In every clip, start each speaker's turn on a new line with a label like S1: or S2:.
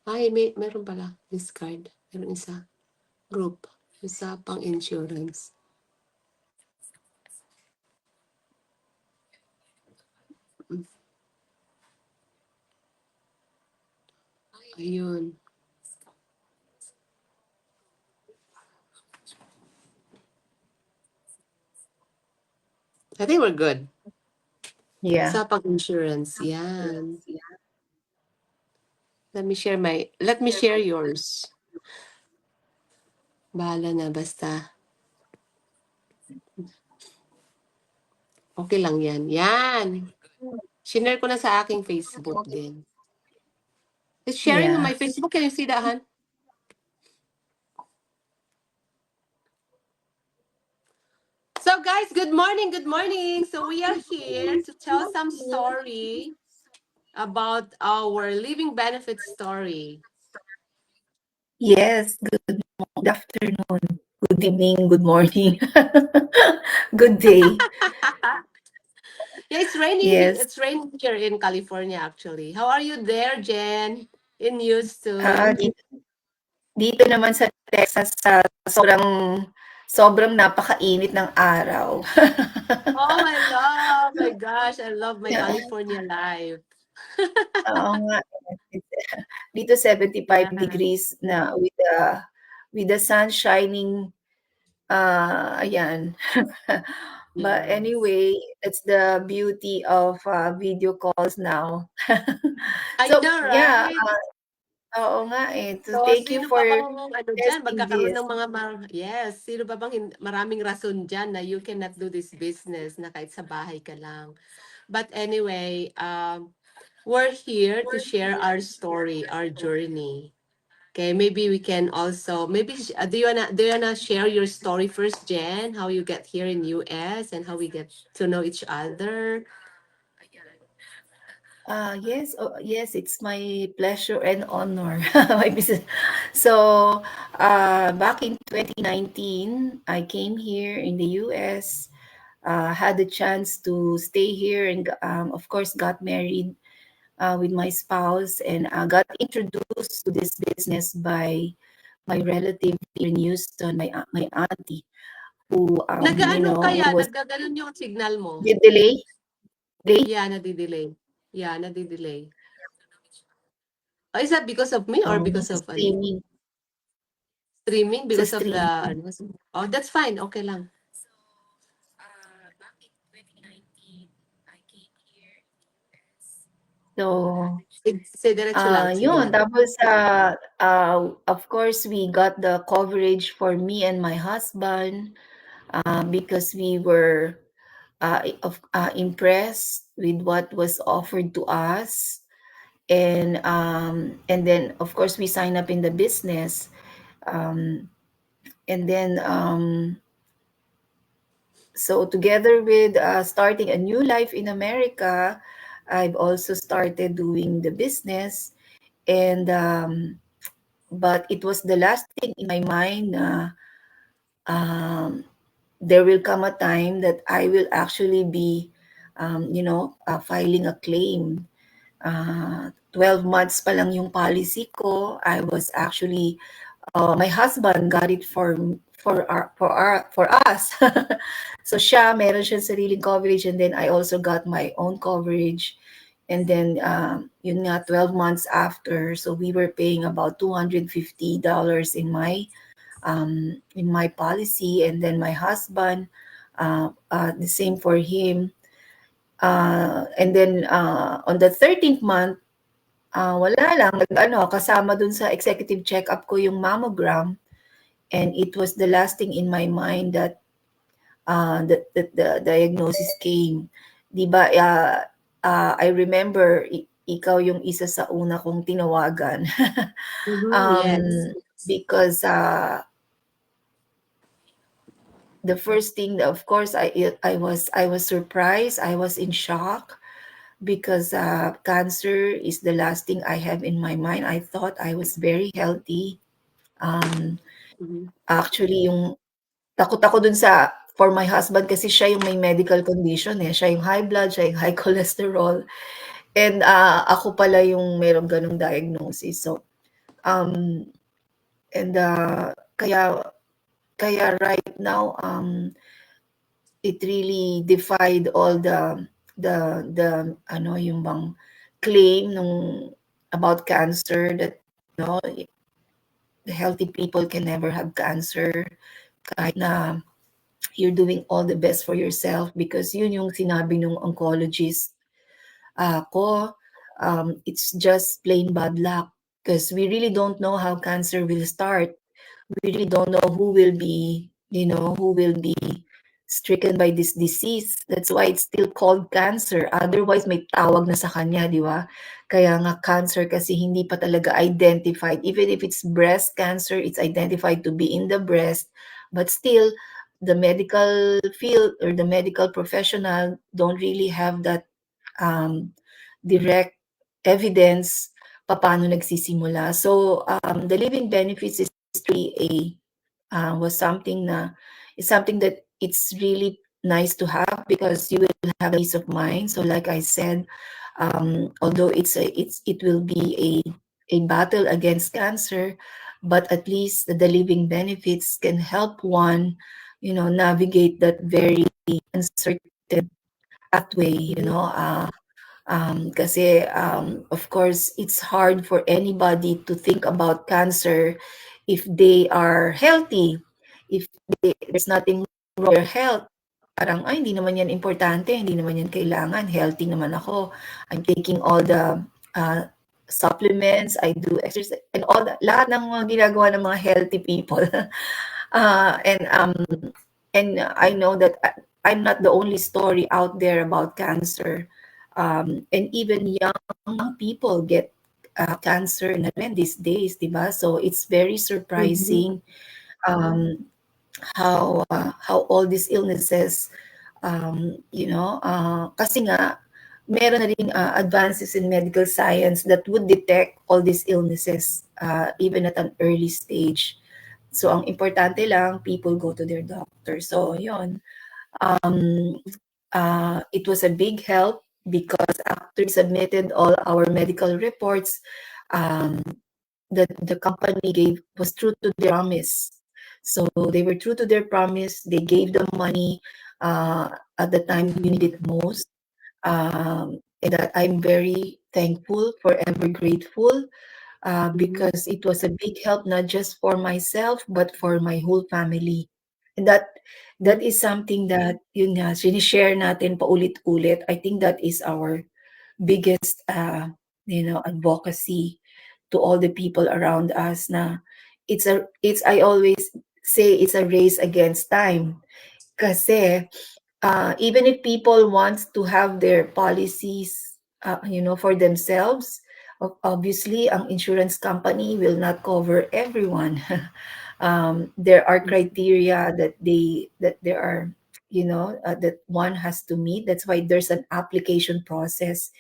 S1: Ay, meron pala. Discard. Meron isa. Group. Isa pang insurance. Ayun. I think we're good.
S2: Yeah.
S1: Isa pang insurance. Yan. Let me share yours. Bahala na, basta. Okay lang yan. Yan. Shinare ko na sa aking Facebook din. It's sharing on
S2: Yeah.
S1: my Facebook. Can you see that, Han? So guys, good morning, good morning. So we are here to tell some story about our living benefit story.
S2: Yes. Good afternoon. Good evening. Good morning. Good day.
S1: Yeah, it's raining.
S2: Yes.
S1: It's raining here in California actually. How are you there, Jen? In
S2: Ah,
S1: Houston?
S2: dito naman sa Texas, sobrang napakainit ng araw.
S1: Oh, my gosh, I love my California life.
S2: Oo nga, dito 75
S1: Yeah.
S2: degrees na with the sun shining, ayan. But
S1: Yes.
S2: anyway, it's the beauty of, video calls now.
S1: I
S2: So,
S1: know,
S2: yeah,
S1: right?
S2: oo nga, eh. So,
S1: So,
S2: thank you
S1: sino
S2: for
S1: pa bang ano diyan,
S2: suggesting
S1: magkakaroon
S2: this.
S1: ng mga yes, sino pa bang maraming rason diyan na you cannot do this business na kahit sa bahay ka lang. But anyway, we're here to share our story, our journey. Okay, maybe we can also do you wanna share your story first, Jen? How you get here in US and how we get to know each other?
S2: Yes, it's my pleasure and honor. My business. So, back in 2019, I came here in the US, had the chance to stay here, and of course, got married with my spouse, and got introduced to this business by my relative here in Houston, my auntie, who
S1: Nag-aano kaya,
S2: was
S1: naggaganon yung signal mo?
S2: the delay. Delay.
S1: Yeah, nadidelay. Yeah, nadidelay. Oh, is that because of me or because of ano?
S2: Streaming
S1: Streaming?
S2: sa
S1: Because of the
S2: stream.
S1: ano? Oh, that's fine. Okay lang.
S2: So,
S1: Diretso lang. Sige
S2: yun.
S1: lang.
S2: Tapos, of course, we got the coverage for me and my husband, because we were impressed with what was offered to us. And then, of course, we signed up in the business. And then, so together with starting a new life in America, I've also started doing the business. And but it was the last thing in my mind na there will come a time that I will actually be, filing a claim. 12 months pa lang yung policy ko. I was actually, my husband got it for us. So meron siya sariling coverage, and then I also got my own coverage. And then, yun nga, 12 months after, so we were paying about $250 in my policy, and then my husband, the same for him. And then, on the 13th month, wala lang, kasama dun sa executive check-up ko yung mammogram, and it was the last thing in my mind that the diagnosis came. 'Di ba, I remember ikaw yung isa sa una kong tinawagan.
S1: Yes.
S2: Because the first thing, of course, I was surprised. I was in shock because cancer is the last thing I have in my mind. I thought I was very healthy. Actually, yung takot ako dun for my husband, kasi siya yung may medical condition, eh. Siya yung high blood, siya yung high cholesterol, and ako pala yung merong ganong diagnosis. So, Um, and kaya kaya right now it really defied all the ano yung bang claim nung about cancer that you know the healthy people can never have cancer kahit na you're doing all the best for yourself because yun yung sinabi nung oncologist ko, it's just plain bad luck because we really don't know how cancer will start. We really don't know who will be, who will be stricken by this disease. That's why it's still called cancer. Otherwise, may tawag na sa kanya, di ba? Kaya nga cancer kasi hindi pa talaga identified. Even if it's breast cancer, it's identified to be in the breast. But still, the medical field or the medical professional don't really have that um, direct evidence paano nagsisimula. So the living benefits is really was something na is something that it's really nice to have because you will have a peace of mind. So like I said, although it will be a battle against cancer, but at least the living benefits can help one, navigate that very uncertain pathway,
S1: Mhm.
S2: kasi of course it's hard for anybody to think about cancer if they are healthy. If there's nothing wrong with their health, parang ay hindi naman yan importante, hindi naman yan kailangan, healthy naman ako. I'm taking all the uh, supplements, I do exercise and all that, lahat ng mga ginagawa ng mga healthy people. And I know that I'm not the only story out there about cancer. And even young people get cancer na rin these days, di ba? So it's very
S1: Mhm.
S2: surprising um, how all these illnesses, kasi nga meron na ring advances in medical science that would detect all these illnesses even at an early stage. So ang importante lang, people go to their doctor. So yun, it was a big help because after we submitted all our medical reports, um, the company gave was true to their promise. So they were true to their promise. They gave the money at the time we
S1: Mhm.
S2: need it most. And that I'm very thankful, forever grateful,
S1: Mhm.
S2: because it was a big help not just for myself but for my whole family. And that
S1: Mhm.
S2: is something that yun nga sinishare natin paulit-ulit. I think that is our biggest advocacy to all the people around us na it's I always say it's a race against time kasi even if people want to have their policies, for themselves, obviously, ang insurance company will not cover everyone. There are criteria that there are, that one has to meet. That's why there's an application process.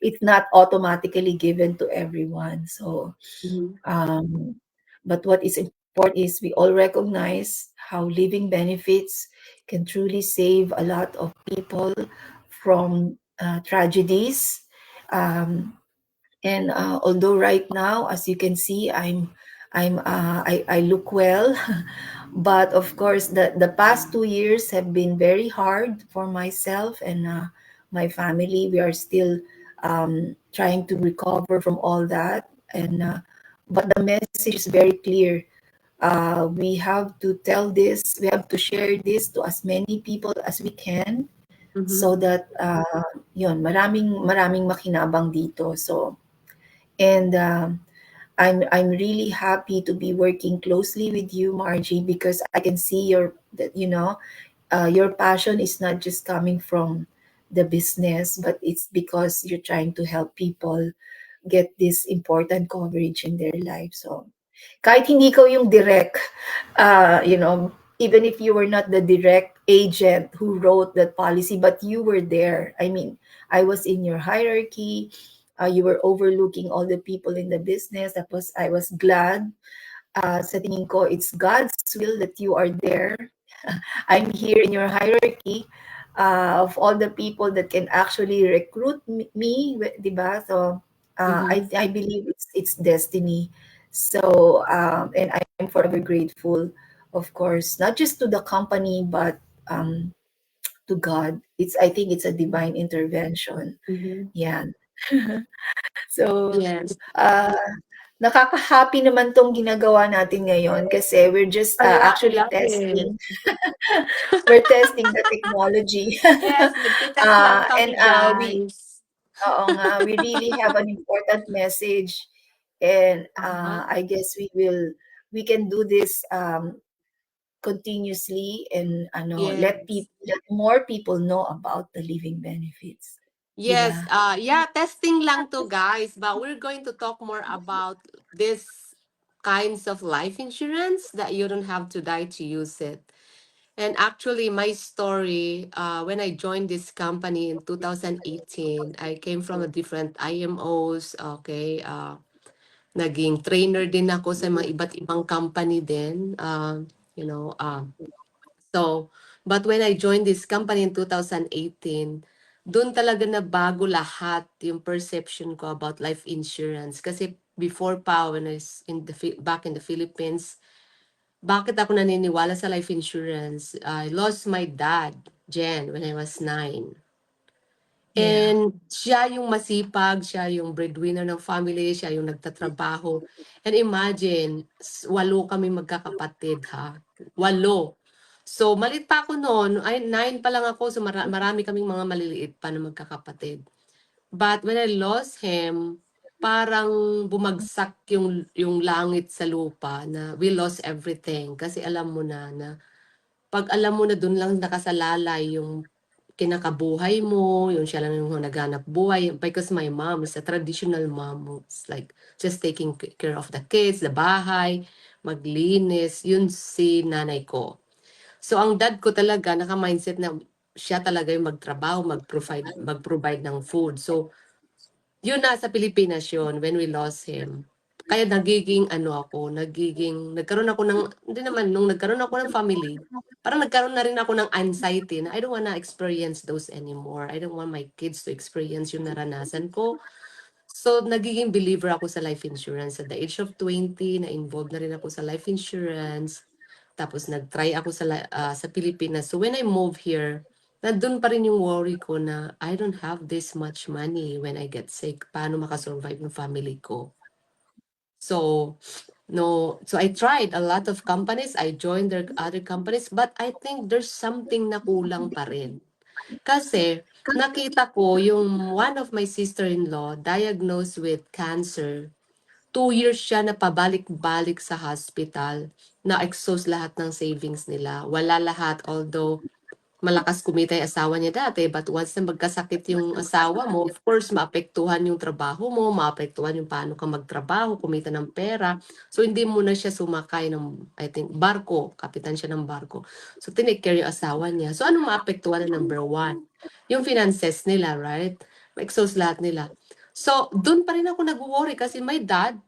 S2: It's not automatically given to everyone. So
S1: Mhm.
S2: um, but what is important is we all recognize how living benefits can truly save a lot of people from tragedies. Um, and although right now, as you can see, I look well, but of course, the past 2 years have been very hard for myself and my family. We are still trying to recover from all that, and but the message is very clear. We have to tell this. We have to share this to as many people as we can,
S1: Mhm.
S2: so that yun, maraming makinabang dito. So and I'm really happy to be working closely with you, Margie, because I can see your passion is not just coming from the business, but it's because you're trying to help people get this important coverage in their life. So kahit hindi ikaw yung direct, even if you were not the direct agent who wrote that policy, but you were there. I mean, I was in your hierarchy. You were overlooking all the people in the business. I was glad. Sa tingin ko, it's God's will that you are there. I'm here in your hierarchy of all the people that can actually recruit me, di ba? So
S1: Mhm.
S2: I believe it's destiny So, and I'm forever grateful, of course, not just to the company, but to God. I think it's a divine intervention.
S1: Mhm.
S2: Yeah. So,
S1: Yes.
S2: uh, nakaka-happy naman 'tong ginagawa natin ngayon kasi we're just,
S1: Kaya I
S2: actually
S1: love it.
S2: testing. We're testing the technology.
S1: Yes, nagte-test lang
S2: And,
S1: kami,
S2: we
S1: guys.
S2: oo nga, we really have an important message, and,
S1: Uh-huh.
S2: I guess we can do this, continuously, and
S1: Yes.
S2: let more people know about the living benefits, 'di
S1: Yes,
S2: ba?
S1: yeah, testing lang to, guys, but we're going to talk more about this kinds of life insurance that you don't have to die to use it. And actually, my story, when I joined this company in 2018, I came from a different IMOs, okay, naging trainer din ako sa mga iba't ibang company din, you know, so, but when I joined this company in 2018, doon talaga na bago lahat yung perception ko about life insurance. Kasi before pa, when I was back in the Philippines, bakit ako naniniwala sa life insurance? I lost my dad, Jen, when I was 9.
S2: Yeah.
S1: And siya yung masipag, siya yung breadwinner ng family, siya yung nagtatrabaho. And imagine, 8 kami magkakapatid ha. 8. So, malit pa ako noon, ay 9 pa lang ako, so marami kaming mga maliliit pa na magkakapatid. But when I lost him, parang bumagsak yung langit sa lupa na we lost everything. Kasi alam mo na 'pag alam mo na dun lang nakasalalay yung kinakabuhay mo, yung siya lang yung naghanap buhay. Because my mom is a traditional mom. It's like just taking care of the kids, the bahay, maglinis. Yun si nanay ko. So ang dad ko talaga naka-mindset na siya talaga yung magtrabaho, mag-provide ng food. So yun, nasa Pilipinas yun when we lost him. Kaya nagiging ano ako, nagkaroon ako ng, hindi naman, nung nagkaroon ako ng family, parang nagkaroon na rin ako ng anxiety na I don't wanna experience those anymore. I don't want my kids to experience yung naranasan ko. So, nagiging believer ako sa life insurance. At the age of 20, na-involved na rin ako sa life insurance. Tapos nag-try ako sa Pilipinas. So when I moved here, nandun pa rin yung worry ko na I don't have this much money when I get sick. Paano makasurvive yung family ko? So, no. So I tried a lot of companies. I joined their other companies. But I think there's something na kulang pa rin. Kasi nakita ko yung one of my sister-in-law diagnosed with cancer. 2 years siya na pabalik-balik sa hospital, na-exhaust lahat ng savings nila. Wala lahat, although malakas kumita yung asawa niya dati, but once na magkasakit yung asawa mo, of course, maapektuhan yung trabaho mo, maapektuhan yung paano ka magtrabaho, kumita ng pera. So, hindi mo na siya sumakay ng, I think, barko. Kapitan siya ng barko. So, tinake care yung asawa niya. So, ano maapektuhan na number one? Yung finances nila, right? Ma-exhaust lahat nila. So, dun pa rin ako nag-worry kasi my dad,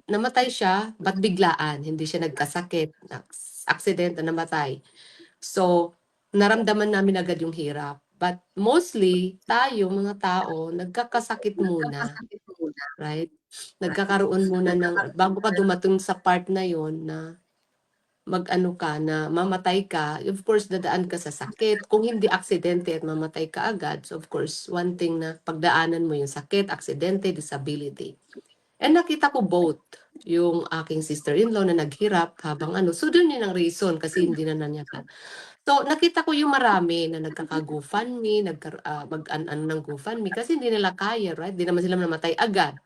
S1: namatay siya, but biglaan. Hindi siya nagkasakit, accident na namatay. So, naramdaman namin agad yung hirap. But mostly, tayo, mga tao, nagkakasakit muna, right? Nagkakaroon muna ng, bago ka dumating sa part na yon na mag-ano ka, na mamatay ka, of course, dadaan ka sa sakit. Kung hindi aksidente at mamatay ka agad, so of course, one thing na pagdaanan mo yung sakit, aksidente, disability. And nakita ko both, yung aking sister-in-law na naghirap habang ano. So, dun yun ang reason kasi hindi na niya. So, nakita ko yung marami na nagkaka-GoFundMe, mag-ano ng GoFundMe kasi hindi nila kaya, right? Hindi naman sila namatay agad.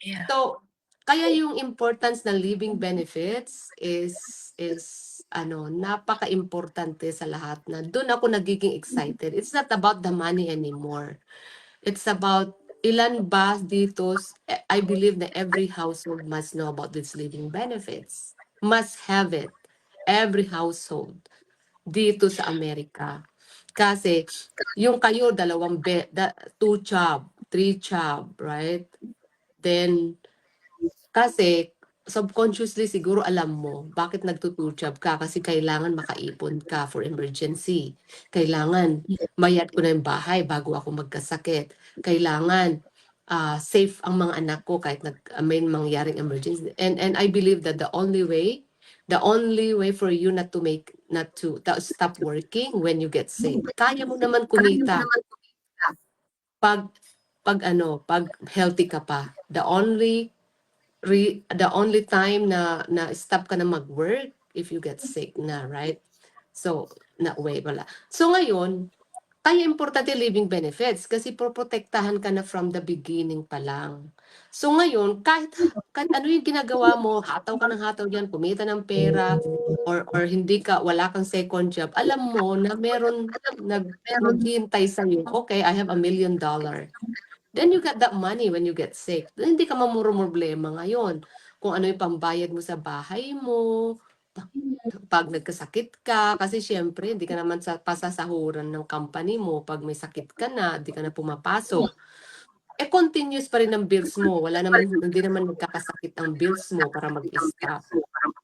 S2: Yeah.
S1: So, kaya yung importance ng living benefits is ano, napaka-importante sa lahat na doon ako nagiging excited. It's not about the money anymore. It's about ilan ba dito, I believe that every household must know about these living benefits. Must have it. Every household dito sa Amerika. Kasi yung kayo two child, three child, right? Then kasi subconsciously siguro alam mo bakit nagtu-two job ka kasi kailangan makaipon ka for emergency. Kailangan bayad ko na yung bahay bago ako magkasakit. Kailangan safe ang mga anak ko kahit may mangyaring emergency. And I believe that the only way for you not to stop working when you get sick. Kaya mo naman kumita pag pag healthy ka pa. The only time na stop ka na mag-work if you get sick na, right? So, na way wala. So ngayon, kaya importante living benefits kasi poprotektahan ka na from the beginning pa lang. So ngayon, kahit ano yung ginagawa mo, hataw ka ng hataw diyan, kumita ng pera, or hindi ka, wala kang second job, alam mo na meron maghihintay sa'yo, okay, I have $1 million. Then you get that money when you get sick. Then hindi ka problema ngayon. Kung ano yung pambayad mo sa bahay mo, pag nagkasakit ka, kasi siyempre, hindi ka naman pasasahuran ng company mo. Pag may sakit ka na, hindi ka na pumapasok. Continuous pa rin ang bills mo. Hindi naman nagkakasakit ang bills mo para mag-stop.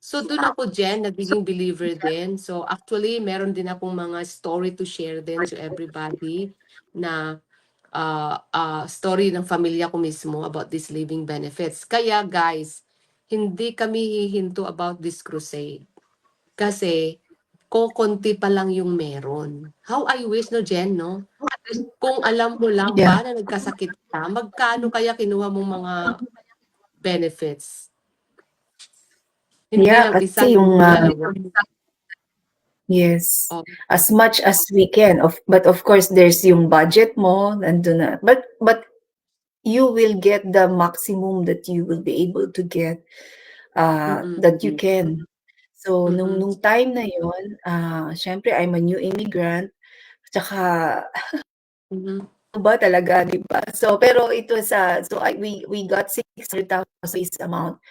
S1: So, doon ako, Jen, nagiging believer din. So, actually, meron din akong mga story to share din to everybody na story ng pamilya ko mismo about these living benefits. Kaya, guys, hindi kami hihinto about this crusade. Kasi, kokonti pa lang yung meron. How I wish, no, Jen, no? Kung alam mo lang
S2: Yeah.
S1: ba na nagkasakit ka, magkano kaya kinuha mong mga benefits? Hindi
S2: Yeah,
S1: lang isa,
S2: kasi yung
S1: hindi dalawa.
S2: yes,
S1: Oh,
S2: as much as we can. But of course, there's yung budget mo, nandun na. But you will get the maximum that you will be able to get, that you can. So, nung time na yun, syempre, I'm a new immigrant, tsaka
S1: Mhm.
S2: ba talaga, di ba? So, pero it was, we got 600,000 base amount.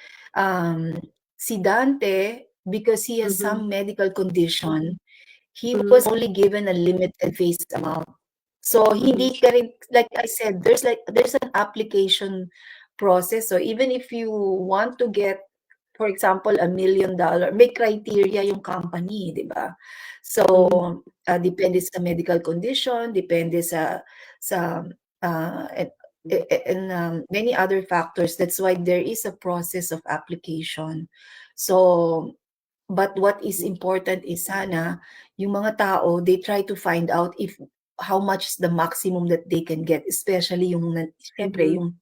S2: Si Dante, because he has some medical condition, he was only given a limited face amount. So, hindi ka rin, like I said, there's an application process. So, even if you want to get, for example, $1 million, may criteria yung company, di ba? So, depende sa medical condition, depende sa many other factors. That's why there is a process of application. So, but what is important is sana yung mga tao, they try to find out if how much is the maximum that they can get, especially syempre yung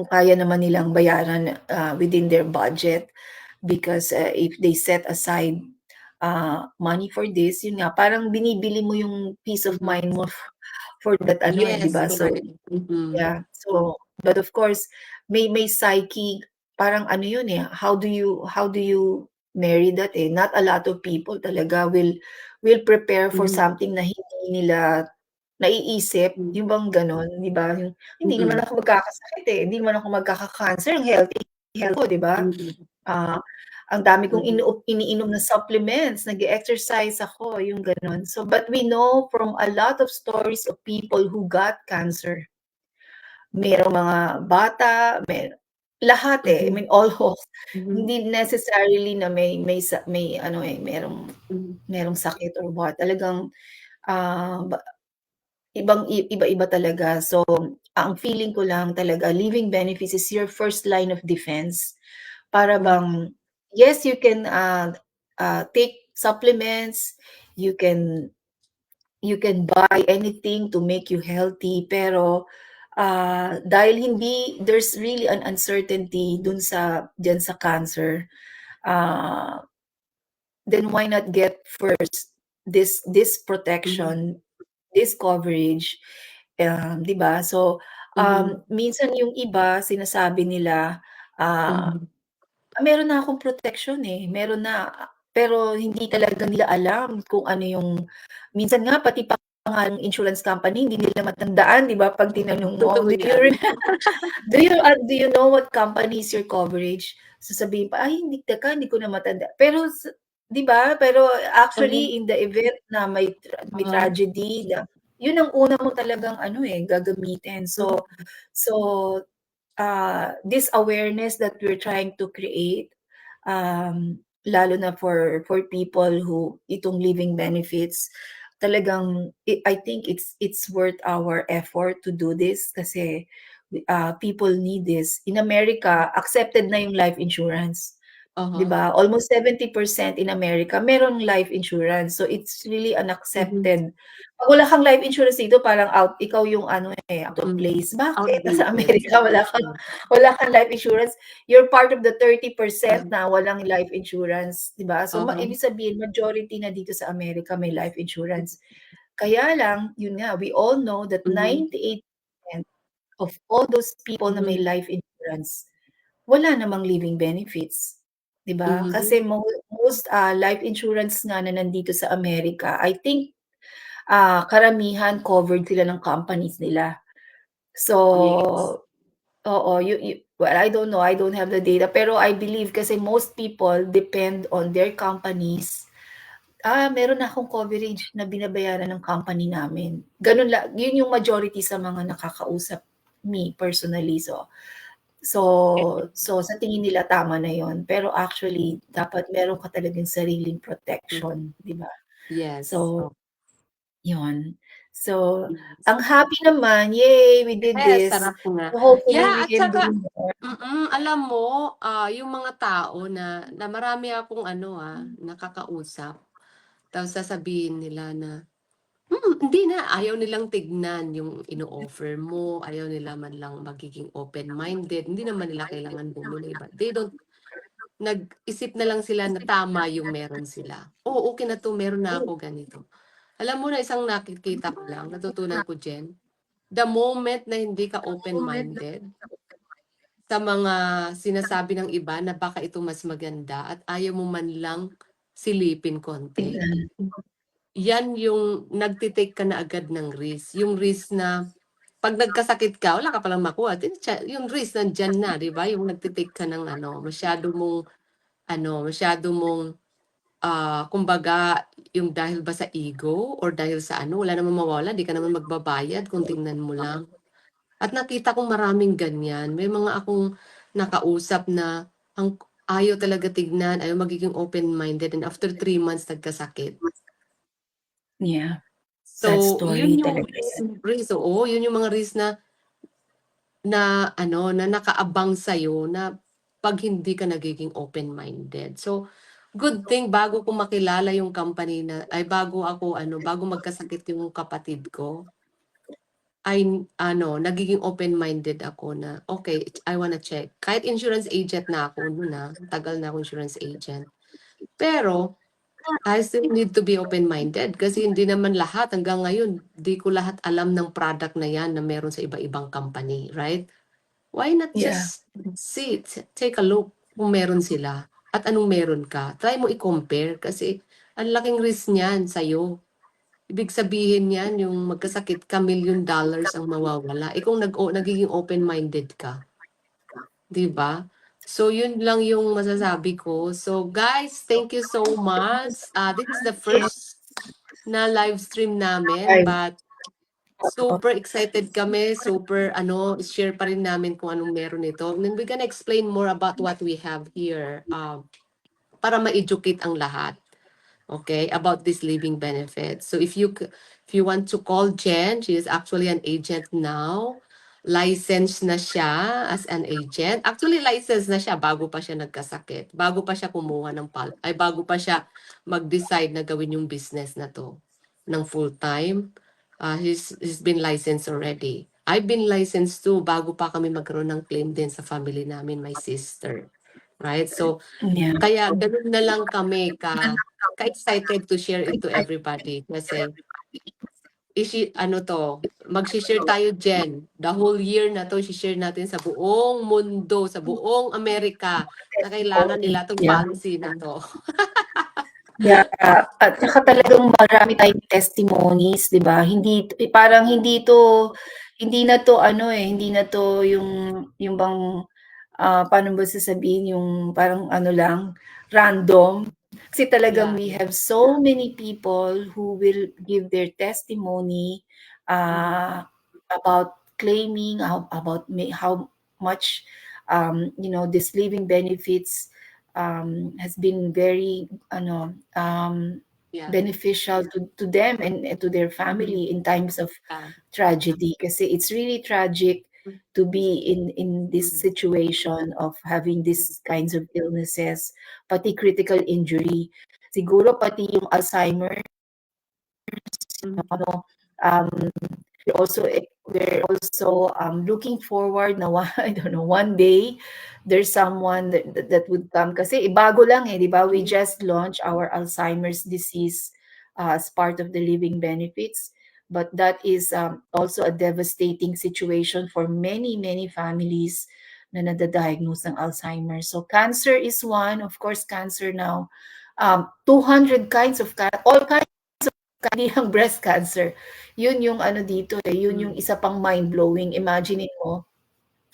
S2: kaya naman nilang bayaran within their budget, because if they set aside money for this, yun nga, parang binibili mo yung peace of mind mo for that di
S1: Yes,
S2: ba? So,
S1: correct.
S2: yeah. So, but of course, may psyche, parang ano yun how do you marry that Not a lot of people talaga will prepare for something na hindi nila naiisip, yung bang gano'n, di ba? Hindi naman ako magkakasakit hindi naman ako magkaka-cancer, ang healthy ko, di ba? Ang dami kong iniinom na supplements, nag-e-exercise ako, yung gano'n. So, but we know from a lot of stories of people who got cancer. Merong mga bata, lahat I mean, all host. Hindi necessarily na may merong sakit or what. Talagang iba-iba talaga. So, ang feeling ko lang talaga, living benefits is your first line of defense. Para bang, yes, you can take supplements, you can buy anything to make you healthy, pero dahil there's really an uncertainty dyan sa cancer, then why not get first this protection, this coverage, 'di ba? So, minsan yung iba sinasabi nila, meron na akong protection meron na, pero hindi talaga nila alam kung ano yung, minsan nga pati pa nga yung insurance company hindi nila matandaan, 'di ba? Pag tinanong mo,
S1: Totoo yan.
S2: do you know what company is your coverage? Sasabihin pa, "Ay hindi, teka, hindi ko na matanda." Pero 'di ba? Pero actually in the event na may tragedy na, yun ang una mo talagang gagamitin. So this awareness that we're trying to create, lalo na for people who itong living benefits, talagang I think it's worth our effort to do this, kasi people need this. In America, accepted na yung life insurance. 'Di
S1: Uh-huh.
S2: ba? Almost 70% in America merong life insurance. So it's really an
S1: Mhm.
S2: accepted. Pag wala kang life insurance dito, parang ikaw yung ano out of
S1: Mm.
S2: place. Bakit? Nasa
S1: Outdated.
S2: Amerika wala kang life insurance. You're part of the 30%
S1: Mm.
S2: na walang life insurance, 'di ba? So
S1: Uh-huh.
S2: ibig sabihin majority na dito sa Amerika may life insurance. Kaya lang, yun nga, we all know that
S1: Mhm.
S2: 98% of all those people na may
S1: Mhm.
S2: life insurance, wala namang living benefits, 'di ba?
S1: Mhm.
S2: Kasi most life insurance nga na nandito sa Amerika, I think, karamihan covered sila ng companies nila.
S1: Yes.
S2: So, oo, well, I don't know, I don't have the data, pero I believe kasi most people depend on their companies. Meron na akong coverage na binabayaran ng company namin. Gano'n yun yung majority sa mga nakakausap me personally. So sa tingin nila tama na yun, pero actually dapat meron ka talagang sariling
S1: Mm.
S2: protection, 'di ba?
S1: Yes.
S2: So,
S1: Oh,
S2: yun. So,
S1: yes.
S2: ang happy naman, yay, we did
S1: Yes,
S2: this.
S1: sarap nga.
S2: So hopefully
S1: Yeah,
S2: we
S1: at
S2: can do
S1: saka
S2: more.
S1: alam mo, yung mga tao na marami akong nakakausap, tapos sasabihin nila na, hindi na, ayaw nilang tignan yung ino-offer mo, ayaw nila man lang magiging open-minded, hindi naman nila kailangan bumili, but they don't nag-isip na lang sila na tama yung meron sila. Oo, okay na 'to, meron na ako ganito. Alam mo na isang nakikita ko lang, natutunan ko Jen, the moment na hindi ka open-minded sa mga sinasabi ng iba na baka ito mas maganda at ayaw mo man lang silipin konti,
S2: Tignan.
S1: yan yung nagte-take ka na agad ng risk. Yung risk na 'pag nagkasakit ka, wala ka palang makuha, yung risk nandiyan na, 'di ba? Yung nagte-take ka ng masyado mong kumbaga yung dahil ba sa ego or dahil sa wala namang mawawala, 'di ka naman magbabayad kung tingnan mo lang. At nakita kong maraming ganyan. May mga akong nakausap na ayaw talaga tignan, ayaw magiging open-minded and after 3 months nagkasakit.
S2: Yeah, sad
S1: So,
S2: story
S1: yun yung
S2: talaga yan.
S1: risk, oo, yun yung mga risk na nakaabang sa'yo na 'pag hindi ka nagiging open-minded. So, good thing bago ko makilala yung company bago magkasakit yung kapatid ko, ay nagiging open-minded ako na, okay, I wanna check. Kahit insurance agent na ako no'n, tagal na akong insurance agent. Pero, I still need to be open-minded kasi hindi naman lahat hanggang ngayon, 'di ko lahat alam ng product na 'yan na meron sa iba-ibang company, right? Why not
S2: Yeah,
S1: just take a look kung meron sila at anong meron ka. Try mo i-compare kasi ang laking risk niyan sa'yo. Ibig sabihin niyan yung magkasakit ka, $1,000,000 ang mawawala. Kung nagiging open-minded ka, 'di ba? So yun lang yung masasabi ko. So guys, thank you so much. This is the
S2: yeah.
S1: first na live stream namin,
S2: Ay,
S1: but super excited kami, super share pa rin namin kung anong meron nito. And then we're gonna explain more about what we have here, para ma-educate ang lahat, okay, about this living benefit. So if you want to call Jen, she is actually an agent now. Licensed na siya as an agent. Actually, licensed na siya bago pa siya nagkasakit. Bago pa siya kumuha ng bago pa siya mag-decide na gawin yung business na to ng full-time. He's been licensed already. I've been licensed too bago pa kami magkaroon ng claim din sa family namin, my sister. Right? So,
S2: yeah.
S1: kaya ganun na lang kami ka-excited to share it to everybody kasi magshi-share tayo Jen. The whole year na to, share natin sa buong mundo, sa buong Amerika na kailangan nila tong
S2: Yeah.
S1: policy na to.
S2: Yeah, at saka talagang marami tayong testimonies, 'di ba? Parang hindi na 'to hindi na 'to yung bang, paano ba sasabihin, yung parang lang, random. Kasi talagang
S1: Yeah.
S2: we have so many people who will give their testimony,
S1: Mhm.
S2: about claiming, about how much, this living benefits has been very
S1: Yeah.
S2: beneficial to them and to their
S1: Mhm.
S2: family in times of
S1: Yeah.
S2: tragedy kasi it's really tragic to be in this
S1: Mm.
S2: situation of having these kinds of illnesses, pati critical injury. Siguro pati yung Alzheimer,
S1: Mhm.
S2: ano, um, we're also looking forward na I don't know, one day there's someone that would come kasi bago lang eh, di ba? We
S1: Mhm.
S2: just launched our Alzheimer's disease as part of the living benefits. But that is also a devastating situation for many, many families na nadadiagnose ng Alzheimer's. So cancer is one, of course, cancer now. 200 kinds of all kinds hindi lang breast cancer. Yun yung ano dito eh, yun yung
S1: Mm.
S2: isa pang mind-blowing. Imagine mo,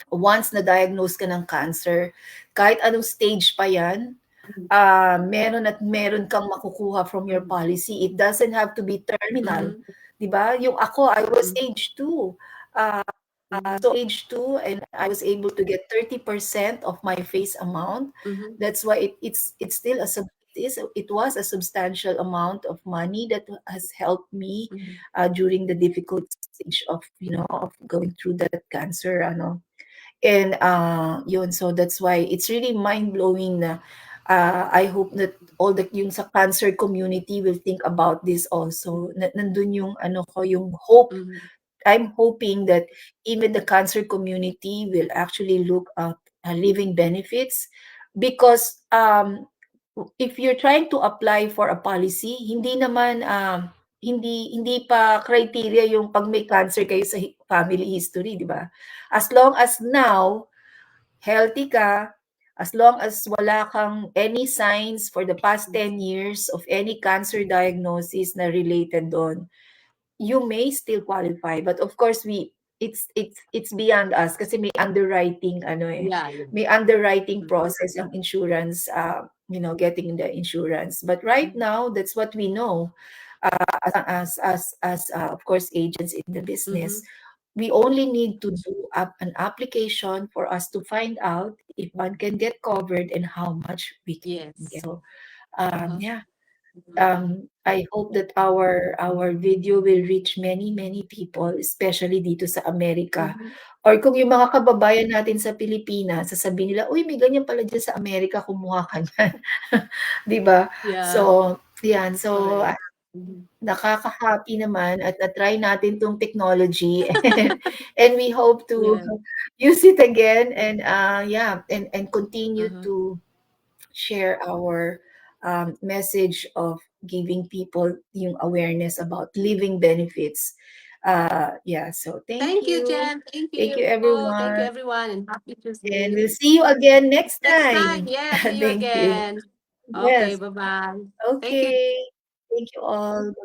S2: once na-diagnose ka ng cancer, kahit anong stage pa yan,
S1: Mhm.
S2: meron at meron kang makukuha from your
S1: Mhm.
S2: policy. It doesn't have to be terminal.
S1: Mhm.
S2: 'Di ba? Yung ako, I was
S1: Mhm.
S2: stage 2. Uh,
S1: Mhm.
S2: so age 2 and I was able to get 30% of my face amount.
S1: Mhm.
S2: That's why it's still it was a substantial amount of money that has helped me
S1: Mhm.
S2: during the difficult stage of of going through that cancer ano. And yun, so that's why it's really mind-blowing na I hope that all the yung sa cancer community will think about this also. Nandun yung ano ko, yung hope.
S1: Mhm.
S2: I'm hoping that even the cancer community will actually look at living benefits because if you're trying to apply for a policy, hindi naman hindi pa criteria yung pag may cancer kayo sa family history, di ba? As long as now healthy ka, as long as wala kang any signs for the past 10 years of any cancer diagnosis na related doon, you may still qualify. But of course, it's beyond us kasi may underwriting ano eh.
S1: Yeah, yeah.
S2: May underwriting
S1: Mhm.
S2: process ang insurance, getting the insurance. But right now, that's what we know as of course agents in the business.
S1: Mhm.
S2: We only need to do an application for us to find out if one can get covered and how much we can
S1: Yes.
S2: get. So
S1: Uh-huh.
S2: yeah,
S1: Mhm.
S2: I hope that our video will reach many many people, especially dito sa Amerika.
S1: Mhm.
S2: Or kung yung mga kababayan natin sa Pilipinas, sasabihin nila, uy, may ganyan pala dyan sa Amerika, kumuha ka niyan. Di ba?
S1: Yeah,
S2: So, yan. So,
S1: correct. Mhm.
S2: nakaka-happy naman at na-try natin 'tong technology and we hope to
S1: Yeah.
S2: use it again and yeah and continue
S1: Uh-huh.
S2: to share our message of giving people yung awareness about living benefits. Yeah, so
S1: Thank you, Jen. Thank
S2: thank
S1: you.
S2: you
S1: Thank you,
S2: everyone,
S1: everyone, and happy
S2: and
S1: Tuesday.
S2: we'll see you again next
S1: Next time,
S2: time.
S1: yeah, see you
S2: Thank you.
S1: again. Okay,
S2: Yes.
S1: bye-bye. Thank you.
S2: Okay. Thank you all.